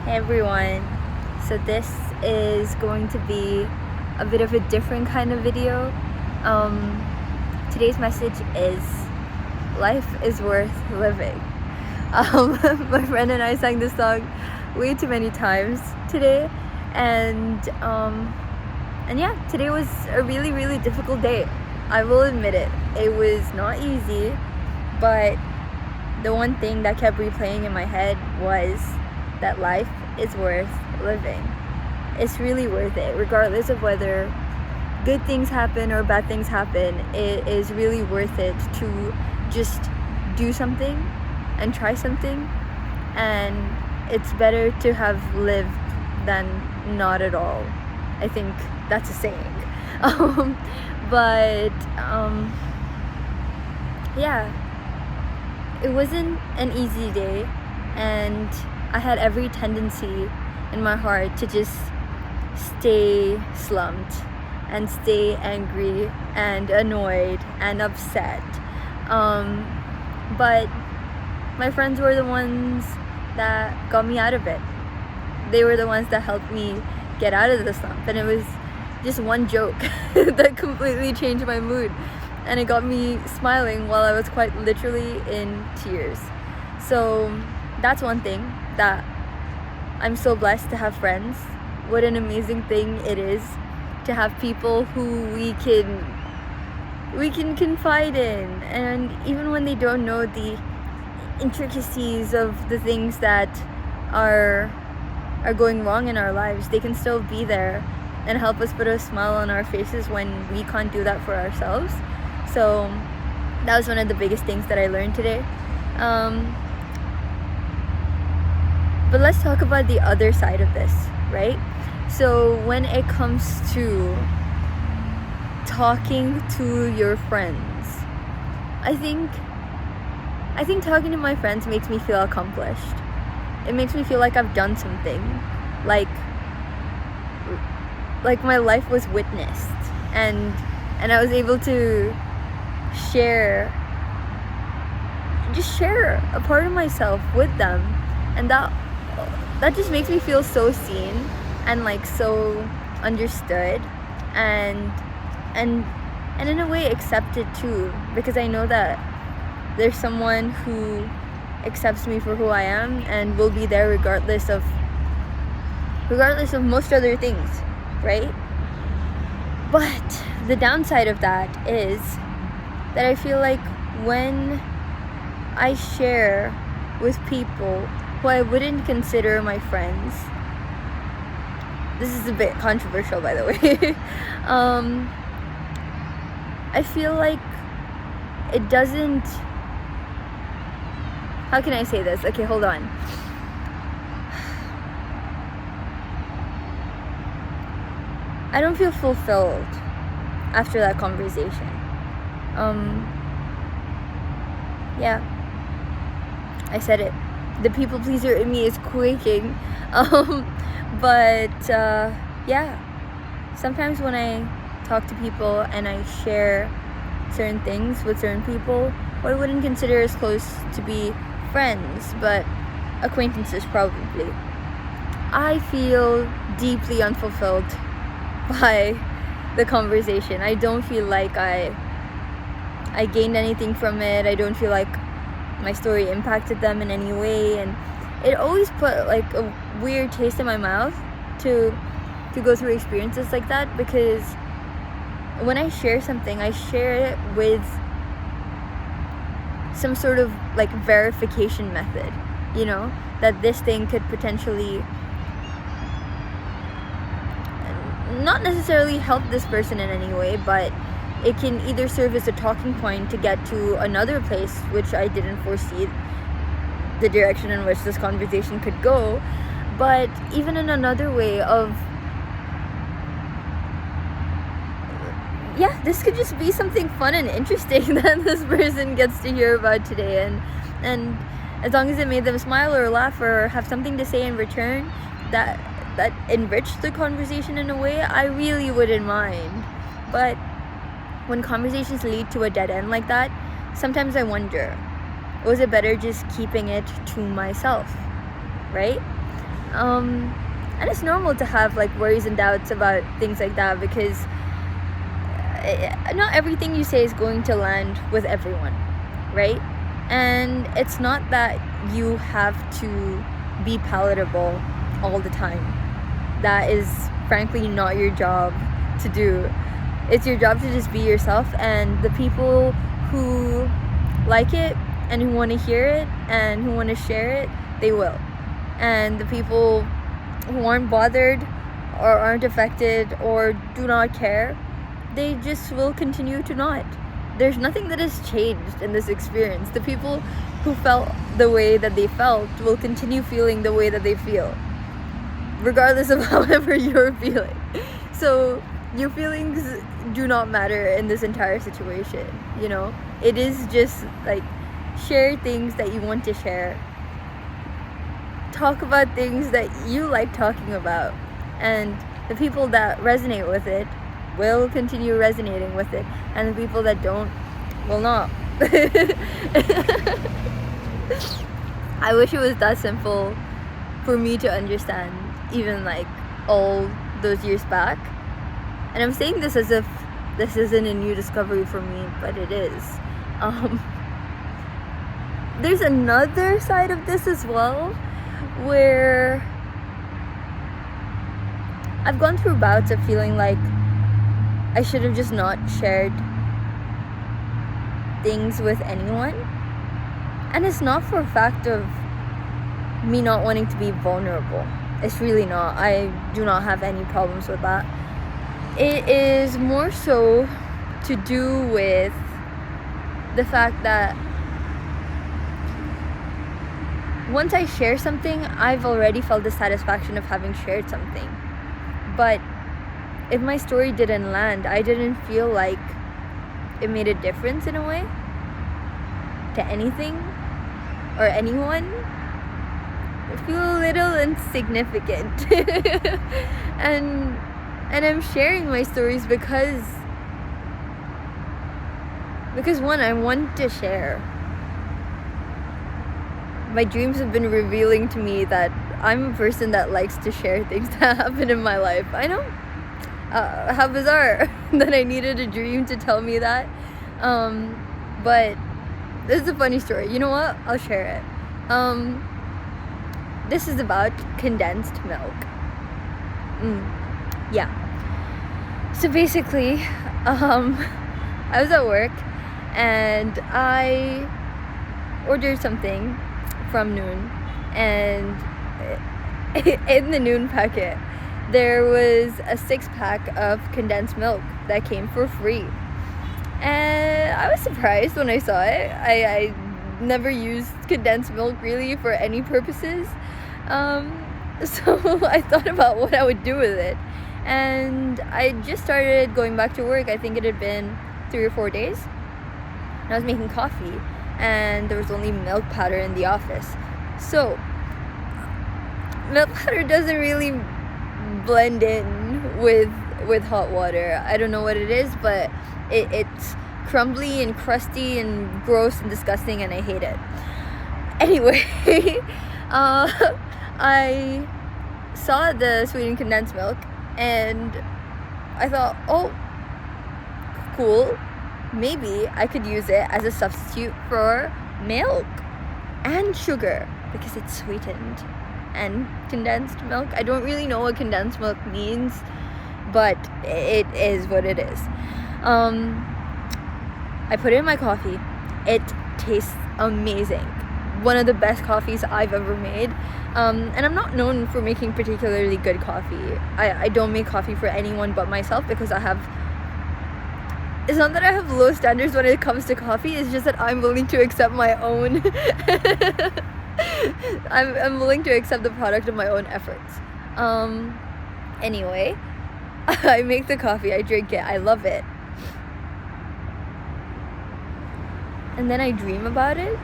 Hey everyone, so this is going to be a bit of a different kind of video. Today's message is life is worth living. My friend and I sang this song way too many times today, and yeah, today was a really difficult day. I will admit it. It was not easy, but the one thing that kept replaying in my head was that life is worth living. It's really worth it, regardless of whether good things happen or bad things happen. It is really worth it to just do something and try something, and it's better to have lived than not at all. I think that's a saying. Yeah, it wasn't an easy day, and I had every tendency in my heart to just stay slumped and stay angry and annoyed and upset. But my friends were the ones that got me out of it. They were the ones that helped me get out of the slump, and it was just one joke that completely changed my mood, and it got me smiling while I was quite literally in tears. So that's one thing that I'm so blessed to have friends. What an amazing thing it is to have people who we can confide in, and even when they don't know the intricacies of the things that are going wrong in our lives, they can still be there and help us put a smile on our faces when we can't do that for ourselves. So that was one of the biggest things that I learned today. But let's talk about the other side of this, right? So when it comes to talking to your friends, I think talking to my friends makes me feel accomplished. It makes me feel like I've done something, like my life was witnessed, and I was able to share a part of myself with them, and that just makes me feel so seen and like so understood, and in a way accepted too, because I know that there's someone who accepts me for who I am and will be there regardless of most other things, right? But the downside of that is that I feel like when I share with people who I wouldn't consider my friends, this is a bit controversial, by the way, I feel like it doesn't, how can I say this? Okay, hold on. I don't feel fulfilled after that conversation. Yeah, I said it. The people pleaser in me is quaking. Yeah, sometimes when I talk to people and I share certain things with certain people who I wouldn't consider as close to be friends, but acquaintances probably, I feel deeply unfulfilled by the conversation. I don't feel like I gained anything from it. I don't feel like my story impacted them in any way, and it always put like a weird taste in my mouth to go through experiences like that, because when I share something, I share it with some sort of like verification method, you know, that this thing could potentially not necessarily help this person in any way, but it can either serve as a talking point to get to another place, which I didn't foresee the direction in which this conversation could go, but even in another way of, yeah, this could just be something fun and interesting that this person gets to hear about today, and as long as it made them smile or laugh or have something to say in return that enriched the conversation in a way, I really wouldn't mind. But when conversations lead to a dead end like that, sometimes I wonder, was it better just keeping it to myself, right? And it's normal to have like worries and doubts about things like that, because not everything you say is going to land with everyone, right? And it's not that you have to be palatable all the time. That is frankly not your job to do. It's your job to just be yourself, and the people who like it and who want to hear it and who want to share it, they will. And the people who aren't bothered or aren't affected or do not care, they just will continue to not. There's nothing that has changed in this experience. The people who felt the way that they felt will continue feeling the way that they feel, regardless of however you're feeling. So your feelings do not matter in this entire situation, you know? It is just like, share things that you want to share. Talk about things that you like talking about, and the people that resonate with it will continue resonating with it, and the people that don't will not. I wish it was that simple for me to understand, even like all those years back. And I'm saying this as if this isn't a new discovery for me, but it is. There's another side of this as well, where I've gone through bouts of feeling like I should have just not shared things with anyone. And it's not for a fact of me not wanting to be vulnerable. It's really not. I do not have any problems with that. It is more so to do with the fact that once I share something, I've already felt the satisfaction of having shared something. But if my story didn't land, I didn't feel like it made a difference in a way to anything or anyone. I feel a little insignificant. and I'm sharing my stories because one, I want to share. My dreams have been revealing to me that I'm a person that likes to share things that happen in my life. I know. How bizarre that I needed a dream to tell me that. But this is a funny story. You know what? I'll share it. This is about condensed milk. Yeah. So basically, I was at work and I ordered something from Noon, and in the Noon packet there was a 6-pack of condensed milk that came for free, and I was surprised when I saw it. I never used condensed milk really for any purposes, so I thought about what I would do with it, and I just started going back to work. I think it had been 3 or 4 days, and I was making coffee, and there was only milk powder in the office. So milk powder doesn't really blend in with hot water. I don't know what it is, but it's crumbly and crusty and gross and disgusting, and I hate it. Anyway, I saw the sweetened condensed milk and I thought, oh, cool, maybe I could use it as a substitute for milk and sugar because it's sweetened and condensed milk. I don't really know what condensed milk means, but it is what it is. I put it in my coffee. It tastes amazing. One of the best coffees I've ever made. And I'm not known for making particularly good coffee. I don't make coffee for anyone but myself because it's not that I have low standards when it comes to coffee, it's just that I'm willing to accept my own I'm willing to accept the product of my own efforts. Anyway, I make the coffee, I drink it, I love it. And then I dream about it.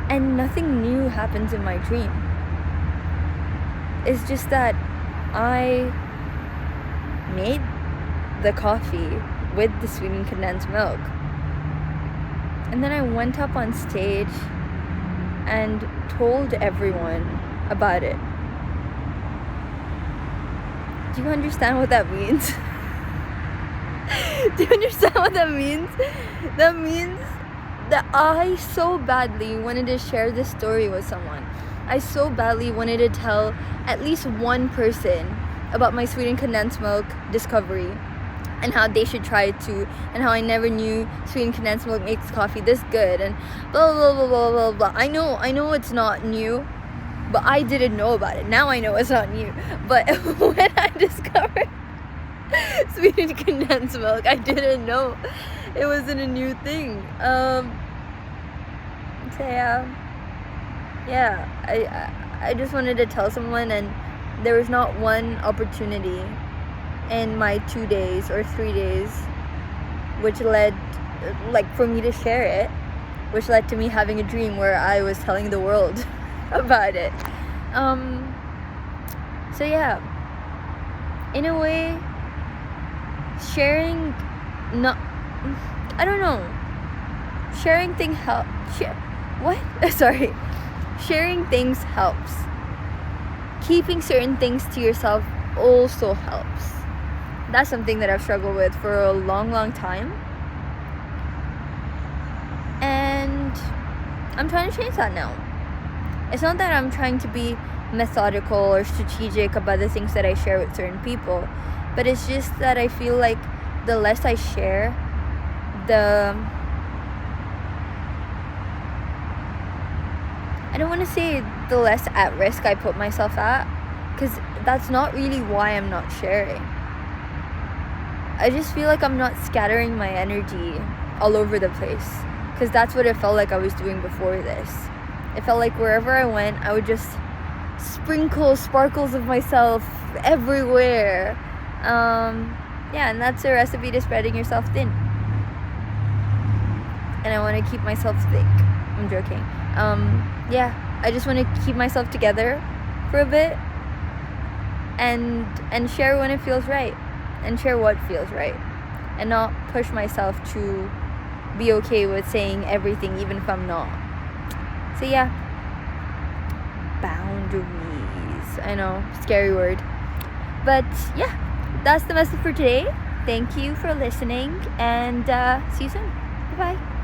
And nothing new happens in my dream. It's just that I made the coffee with the sweetened condensed milk. And then I went up on stage and told everyone about it. Do you understand what that means? Do you understand what that means? That means that I so badly wanted to share this story with someone. I so badly wanted to tell at least one person about my sweetened condensed milk discovery and how they should try it too, and how I never knew sweetened condensed milk makes coffee this good, and blah blah blah blah blah blah. I know it's not new, but I didn't know about it. Now I know it's not new. But when I discovered sweetened condensed milk, I didn't know it wasn't a new thing. So I just wanted to tell someone, and there was not one opportunity in my 2 days or 3 days which led, like, for me to share it, which led to me having a dream where I was telling the world about it. So yeah, in a way, sharing, not, I don't know, sharing things help. Sorry, sharing things helps. Keeping certain things to yourself also helps. That's something that I've struggled with for a long time, and I'm trying to change that now. It's not that I'm trying to be methodical or strategic about the things that I share with certain people, but it's just that I feel like the less I share, I don't want to say the less at risk I put myself at, because that's not really why I'm not sharing. I just feel like I'm not scattering my energy all over the place, because that's what it felt like I was doing before this. It felt like wherever I went, I would just sprinkle sparkles of myself everywhere. And that's a recipe to spreading yourself thin. And I want to keep myself thick. I'm joking. I just want to keep myself together for a bit, and share when it feels right, and share what feels right, and not push myself to be okay with saying everything even if I'm not. So yeah, boundaries. I know, scary word. But yeah, that's the message for today. Thank you for listening, and see you soon. Bye-bye.